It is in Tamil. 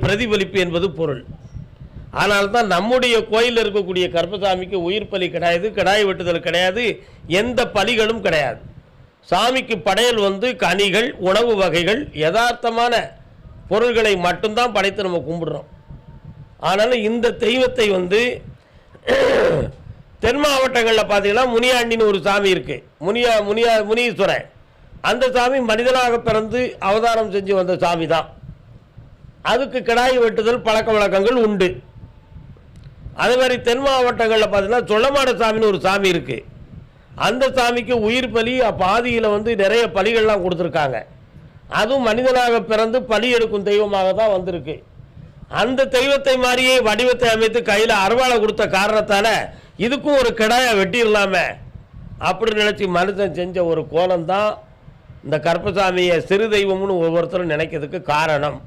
பிரதிபலிப்பு என்பது பொருள். ஆனால்தான் நம்முடைய கோயிலில் இருக்கக்கூடிய கருப்பசாமிக்கு உயிர் பலி கிடையாது, கிடாய் வெட்டுதல் கிடையாது, எந்த பலிகளும் கிடையாது. சாமிக்கு படையல் கனிகள், உணவு வகைகள், யதார்த்தமான பொருள்களை மட்டும்தான் படைத்து நம்ம கும்பிடுறோம். ஆனாலும் இந்த தெய்வத்தை தென் மாவட்டங்களில் பார்த்தீங்கன்னா முனியாண்டின்னு ஒரு சாமி இருக்குது, முனீஸ்வரன். அந்த சாமி மனிதனாக பிறந்து அவதாரம் செஞ்சு வந்த சாமி தான். அதுக்கு கிடாய் வெட்டுதல் பழக்க வழக்கங்கள் உண்டு. அதே மாதிரி தென் மாவட்டங்களில் பார்த்தீங்கன்னா சொல்லமாட சாமின்னு ஒரு சாமி இருக்குது. அந்த சாமிக்கு உயிர் பலி பாதியில் நிறைய பலிகள்லாம் கொடுத்துருக்காங்க. அதுவும் மனிதனாக பிறந்து பலி எடுக்கும் தெய்வமாக தான் வந்திருக்கு. அந்த தெய்வத்தை மாதிரியே வடிவத்தை அமைத்து கையில் அருவாளை கொடுத்த காரணத்தால் இதுக்கும் ஒரு கிடாயை வெட்டிடலாமே அப்படி நினச்சி மனுஷன் செஞ்ச ஒரு கோலம்தான் இந்த கருப்பசாமியை சிறு தெய்வம்னு ஒவ்வொருத்தரும் நினைக்கிறதுக்கு காரணம்.